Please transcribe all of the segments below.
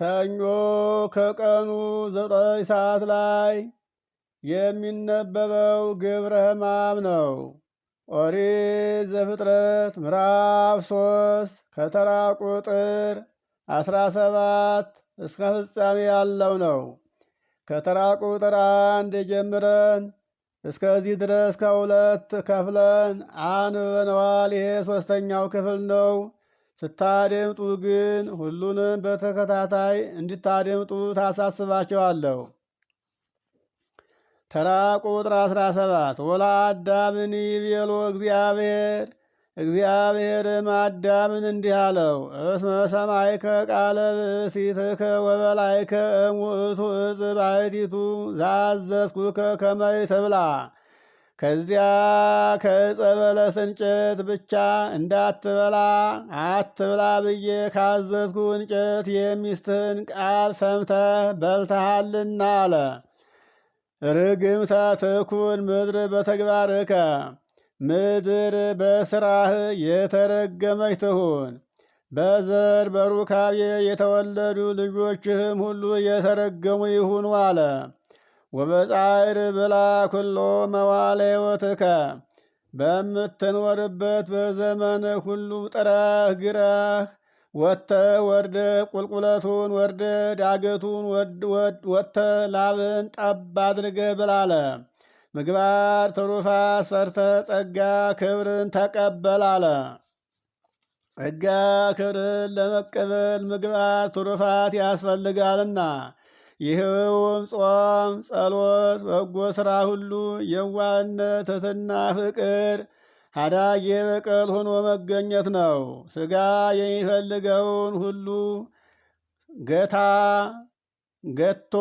ሰኞ ከቀኑ 9 ሰዓት ላይ የሚነበበው ግብረ ሕማም ነው። ኦሪት ዘፍጥረት ምዕራፍ 3 ከተራ ቁጥር 17 እስከ ፍጻሜ ያለው ነው። ከተራ ቁጥር 1 ጀምረን እስከዚህ ድረስ ከሁለት ከፍለን አንብበነዋል። ይሄ ሶስተኛው ክፍል ነው። ስታደምጡ ግን ሁሉንም በተከታታይ እንድታደምጡ ታሳስባቸዋለሁ። ተራ ቁጥር 17 ወለአዳምን ይቤሎ እግዚአብሔርም አዳምን እንዲህ አለው፣ እስመ ሰማይከ ቃለ ብእሲትከ ወበላይከ እሙእቱ እፅ ባሕቲቱ ዘአዘዝኩከ ከመ ትብላ። ከዚያ ከዕፀ በለስ እንጨት ብቻ እንዳትበላ አትብላ ብዬ ካዘዝኩ እንጨት የሚስትህን ቃል ሰምተህ በልተሃልና አለ። ርግምተ ትኩን ምድር በተግባርከ፣ ምድር በስራህ የተረገመች ትሁን። በዘር በሩካቤ የተወለዱ ልጆችህም ሁሉ የተረገሙ ይሁኑ አለ። ወበጻዕር ብላ ኩሎ መዋዕለ ሕይወትከ፣ በምትኖርበት በዘመን ሁሉ ጥረህ ግረህ ወጥተህ ወርደህ ቁልቁለቱን ወርደህ ዳገቱን ወጥተህ ላብን ጠብ አድርገህ ብላ አለ። ምግባር ትሩፋት ሰርተህ ጸጋ ክብርን ተቀበል አለ። ጸጋ ክብርን ለመቀበል ምግባር ትሩፋት ያስፈልጋልና ይህውም ጾም፣ ጸሎት፣ በጎ ሥራ ሁሉ፣ የዋህነት፣ ትሕትና፣ ፍቅር፣ ሀዳጌ በቀል ሆኖ መገኘት ነው። ሥጋ የሚፈልገውን ሁሉ ገቶ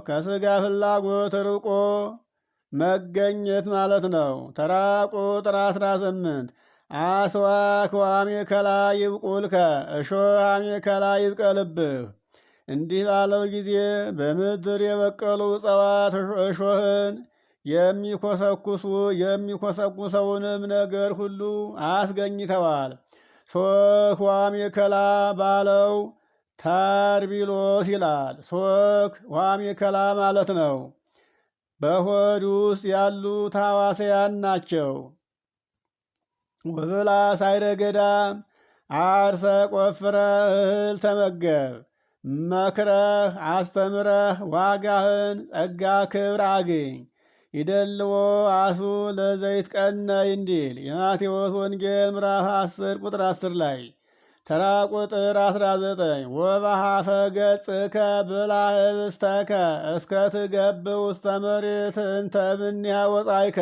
ከሥጋ ፍላጎት ርቆ መገኘት ማለት ነው። ተራ ቁጥር 18 አስዋክ ወአሜከላ ይብቁልከ፣ እሾህ አሜከላ ይብቀልብህ። እንዲህ ባለው ጊዜ በምድር የበቀሉ እጽዋት እሾህን የሚኮሰኩሰውንም ነገር ሁሉ አስገኝተዋል። ሶክ ወአሜከላ ባለው ተርቢሎስ ይላል። ሶክ ወአሜከላ ማለት ነው። በሆድ ውስጥ ያሉት ሐዋስያን ናቸው። ወብላ ሳይረ ገዳም አርሰ ቆፍረ እህል ተመገብ፣ መክረህ አስተምረህ ዋጋህን ጸጋ ክብር አግኝ። ይደልዎ አሱ ለዘይት ቀነይ እንዲል የማቴዎስ ወንጌል ምዕራፍ 10 ቁጥር 10 ላይ። ተራ ቁጥር 19 ወበሃፈ ገጽከ ብላ ህብስተከ እስከ ትገብ ውስተ መሬት እንተ እምኔሃ ወጻእከ፣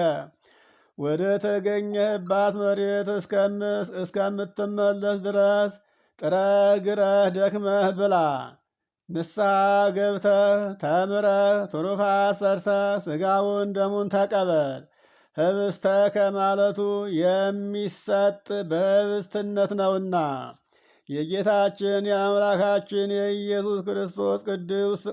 ወደ ተገኘህባት መሬት እስከምትመለስ ድረስ ጥረህ ግረህ ደክመህ ብላ። ንስሐ ገብተህ ተምረህ ትሩፋት ሰርተህ ሥጋውን ደሙን ተቀበል። ህብስተከ ማለቱ የሚሰጥ በህብስትነት ነውና የጌታችን የአምላካችን የኢየሱስ ክርስቶስ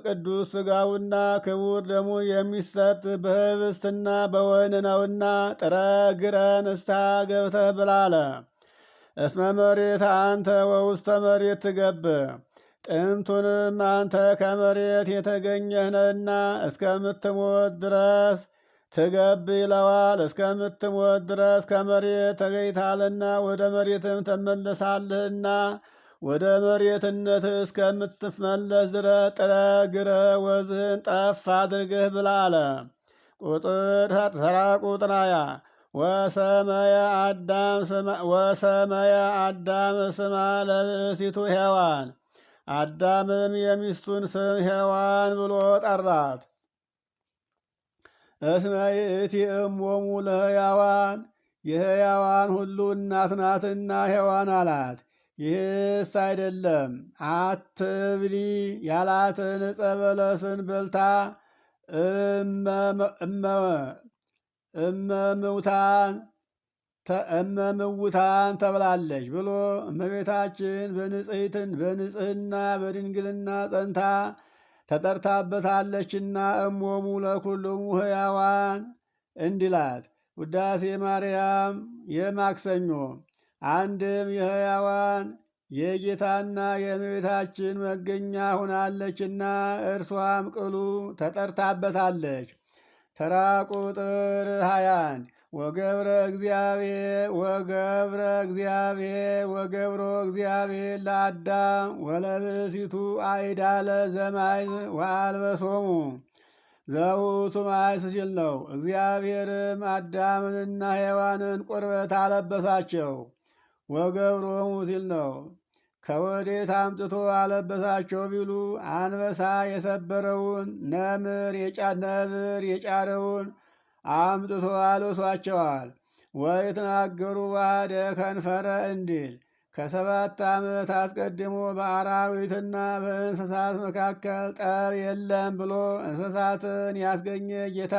ቅዱስ ሥጋውና ክቡር ደሙ የሚሰጥ በህብስትና በወይን ነውና ጥረህ ግረህ ንስሐ ገብተህ ብላ አለ። እስመ መሬት አንተ ወውስተ መሬት ትገብር፣ ጥንቱንም አንተ ከመሬት የተገኘህ ነህና እስከምትሞት ድረስ ትገብ ይለዋል። እስከምትሞት ድረስ ከመሬት ተገኝታልና ወደ መሬትም ተመለሳለህና ወደ መሬትነትህ እስከምትመለስ ድረስ ጥረህ ግረህ ወዝህን ጠፍ አድርገህ ብላ አለ። ተራ ቁጥር 20 ወሰመየ አዳም ስማ ለብእሲቱ ሔዋን፣ አዳምም የሚስቱን ስም ሔዋን ብሎ ጠራት። እስመ ይእቲ እሞሙ ለሕያዋን፣ የሕያዋን ሁሉ እናት ናትና ሔዋን አላት። ይህስ አይደለም አትብሊ ያላትን ዕፀ በለስን በልታ እመምውታን ተብላለች ብሎ እመቤታችን በንጽሕና በድንግልና ጸንታ ተጠርታበታለችና እሞሙ ለኩልሙ ሕያዋን እንዲላት። ውዳሴ ማርያም የማክሰኞ አንድም የሕያዋን የጌታና የእመቤታችን መገኛ ሆናለችና እርሷም ቅሉ ተጠርታበታለች። ተራ ቁጥር 21 ወገብሮ እግዚአብሔር ለአዳም ወለብእሲቱ አይዳለ ዘማይ ወአልበሶሙ ዘውቱ ማይስ ሲል ነው። እግዚአብሔርም አዳምንና ሔዋንን ቁርበት አለበሳቸው። ወገብሮሙ ሲል ነው። ከወዴት አምጥቶ አለበሳቸው ቢሉ አንበሳ የሰበረውን ነምር የጫረውን አምጥቶ አልብሷቸዋል። ወይትናገሩ ባደ ከንፈረ እንዲል ከ7 ዓመት አስቀድሞ በአራዊትና በእንስሳት መካከል ጠብ የለም ብሎ እንስሳትን ያስገኘ ጌታ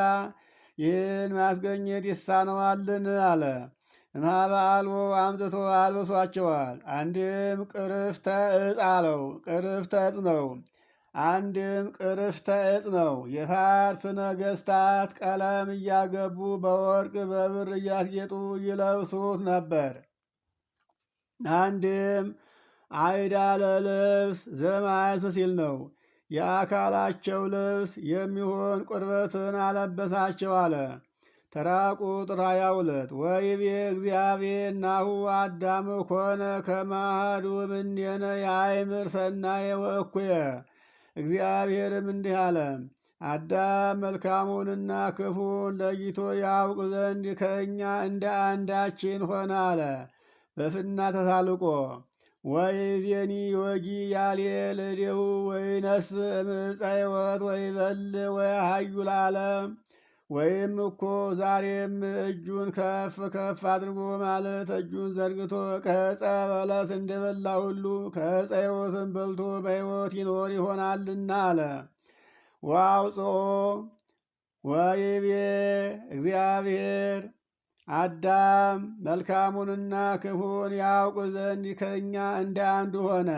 ይህን ማስገኘት ይሳነዋልን? አለ። እምኀበ አልቦ አምጥቶ አልብሷቸዋል። አንድም ቅርፍተ ዕፅ አለው። ቅርፍተ ዕፅ ነው። አንድም ቅርፍተ ዕፅ ነው። የፋርስ ነገሥታት ቀለም እያገቡ በወርቅ በብር እያስጌጡ ይለብሱት ነበር። አንድም አይዳለ ልብስ ዘማይስ ሲል ነው። የአካላቸው ልብስ የሚሆን ቁርበትን አለበሳቸው አለ። ተራ ቁጥር 22 ወይቤ እግዚአብሔር ናሁ አዳም ኮነ ከማሃዱ እምኔነ የአይምር ሰናየ ወእኩየ። እግዚአብሔርም እንዲህ አለ፣ አዳም መልካሙንና ክፉን ለይቶ ያውቅ ዘንድ ከእኛ እንደ አንዳችን ሆነ አለ። በፍና ተሳልቆ ወይዜኒ ወጊ ያልየል እዴሁ ወይነስ እምዕፀ ሕይወት ወይበል ወያሃዩ ለዓለም። ወይም እኮ ዛሬም እጁን ከፍ ከፍ አድርጎ ማለት እጁን ዘርግቶ ከዕፀ በለስ እንደበላ ሁሉ ከዕፀ ሕይወትን በልቶ በሕይወት ይኖር ይሆናልና አለ። ወአውፅኦ ወይቤ እግዚአብሔር አዳም መልካሙንና ክፉን ያውቅ ዘንድ ከእኛ እንደ አንዱ ሆነ።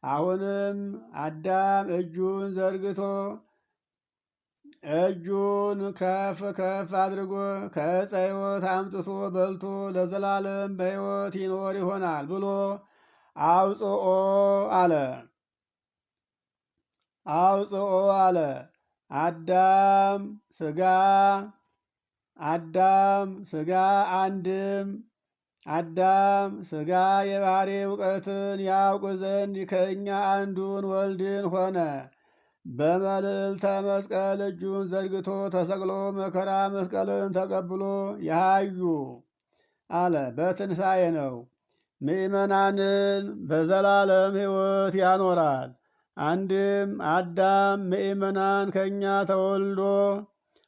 አሁንም አዳም እጁን ዘርግቶ እጁን ከፍ ከፍ አድርጎ ከዕፀ ሕይወት አምጥቶ በልቶ ለዘላለም በሕይወት ይኖር ይሆናል ብሎ አውፅኦ አለ። አውፅኦ አለ። አዳም ስጋ አንድም አዳም ስጋ የባህሪ እውቀትን ያውቅ ዘንድ ከእኛ አንዱን ወልድን ሆነ። በመልዕልተ መስቀል እጁን ዘርግቶ ተሰቅሎ መከራ መስቀልን ተቀብሎ ያዩ አለ። በትንሣኤ ነው። ምእመናንን በዘላለም ሕይወት ያኖራል። አንድም አዳም ምእመናን ከእኛ ተወልዶ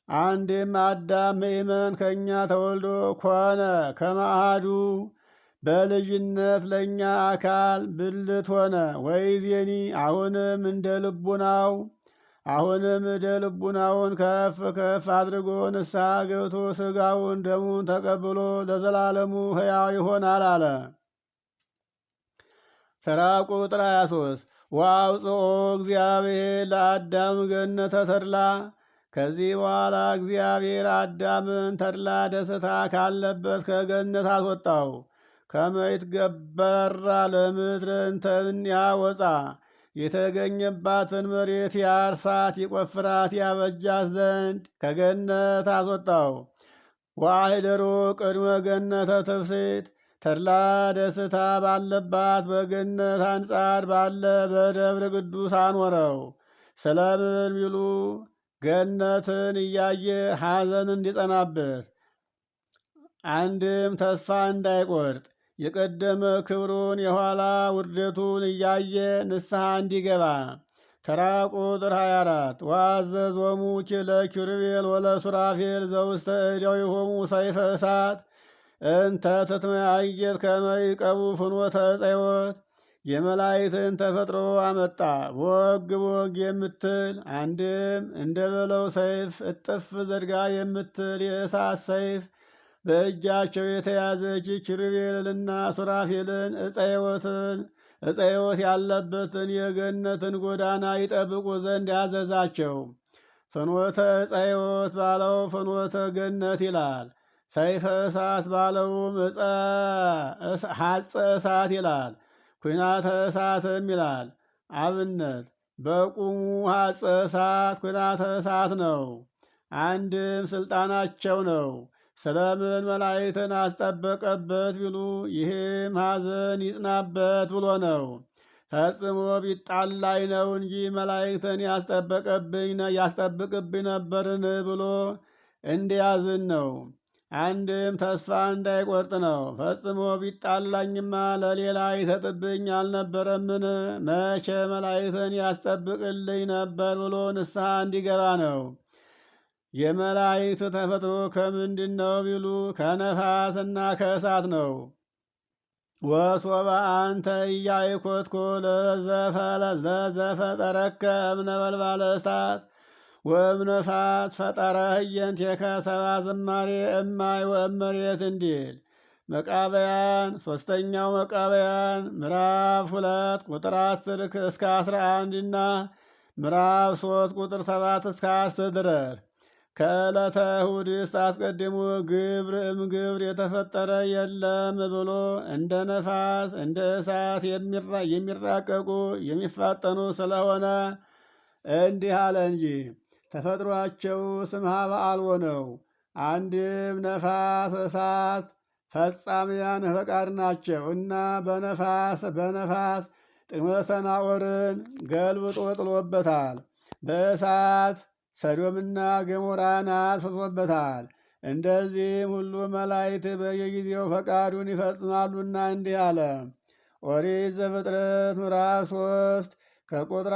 አንድም አዳም ምእመን ከእኛ ተወልዶ ኮነ ከማሃዱ በልጅነት ለእኛ አካል ብልት ሆነ። ወይዜኒ አሁንም እንደ ልቡናውን ከፍ ከፍ አድርጎ ንስሐ ገብቶ ሥጋውን ደሙን ተቀብሎ ለዘላለሙ ሕያው ይሆናል አለ። ተራ ቁጥር 23 ወአውፅኦ እግዚአብሔር ለአዳም ገነተ ተድላ። ከዚህ በኋላ እግዚአብሔር አዳምን ተድላ ደስታ ካለበት ከገነት አስወጣው። ከመይት ገበራ ለምድር እንተ እምኔሃ ወፃ የተገኘባትን መሬት ያርሳት ይቆፍራት ያበጃት ዘንድ ከገነት አስወጣው። ወአህደሮ ቅድመ ገነተ ትፍስሕት ተድላ ደስታ ባለባት በገነት አንጻር ባለ በደብረ ቅዱስ አኖረው። ስለምን ቢሉ ገነትን እያየ ሐዘን እንዲጸናበት አንድም ተስፋ እንዳይቆርጥ የቀደመ ክብሩን የኋላ ውርደቱን እያየ ንስሐ እንዲገባ። ተራ ቁጥር 24 ወአዘዞሙ ለኪሩቤል ወለሱራፌል ዘውስተ እደዊሆሙ ሰይፈ እሳት እንተ ትትመያየት ከመ ይዕቀቡ ፍኖተ ዕፀ ሕይወት። የመላእክትን ተፈጥሮ አመጣ። ቦግ ቦግ የምትል አንድም እንደ በለው ሰይፍ እጥፍ ዘድጋ የምትል የእሳት ሰይፍ በእጃቸው የተያዘች ኪሩቤልንና ሱራፌልን ዕፀ ሕይወት ያለበትን የገነትን ጎዳና ይጠብቁ ዘንድ ያዘዛቸው። ፍኖተ ዕፀ ሕይወት ባለው ፍኖተ ገነት ይላል። ሰይፈ እሳት ባለውም ሐፀ እሳት ይላል። ኩናተ እሳትም ይላል። አብነት በቁሙ ሐፀ እሳት ኩናተ እሳት ነው። አንድም ስልጣናቸው ነው። ስለምን መላእክትን አስጠበቀበት ቢሉ ይህም ሐዘን ይጽናበት ብሎ ነው። ፈጽሞ ቢጣላይ ነው እንጂ መላእክትን ያስጠብቅብኝ ነበርን ብሎ እንዲያዝን ነው። አንድም ተስፋ እንዳይቆርጥ ነው። ፈጽሞ ቢጣላኝማ ለሌላ ይሰጥብኝ አልነበረምን? መቼ መላእክትን ያስጠብቅልኝ ነበር ብሎ ንስሐ እንዲገባ ነው። የመላእክት ተፈጥሮ ከምንድን ነው ቢሉ ከነፋስና ከእሳት ነው። ወሶበ አንተ ኢያእኮትኮ ለዘፈጠረከ እምነበልባለ እሳት ወእምነፋስ ፈጠረ ህየንቴከ ሰብአ ዝማሬ እማይ ወእመሬት እንዲል መቃብያን ሦስተኛው መቃብያን ምዕራፍ 2 ቁጥር 10 እስከ 11 እና ምዕራፍ 3 ቁጥር 7 እስከ 10 ድረስ ከዕለተ እሑድስ አስቀድሞ ግብር እምግብር የተፈጠረ የለም ብሎ እንደ ነፋስ እንደ እሳት የሚራቀቁ የሚፋጠኑ ስለሆነ እንዲህ አለ እንጂ ተፈጥሯቸው ስምሃ በአልቦ ነው። አንድም ነፋስ እሳት ፈጻሚያን ፈቃድ ናቸው እና በነፋስ ጥቅመ ሰናዖርን ገልብጦ ጥሎበታል። በእሳት ሰዶምና ገሞራን አስፍቶበታል። እንደዚህም ሁሉ መላእክት በየጊዜው ፈቃዱን ይፈጽማሉና እንዲህ አለ። ኦሪት ዘፍጥረት ምዕራፍ 3 ከቁጥር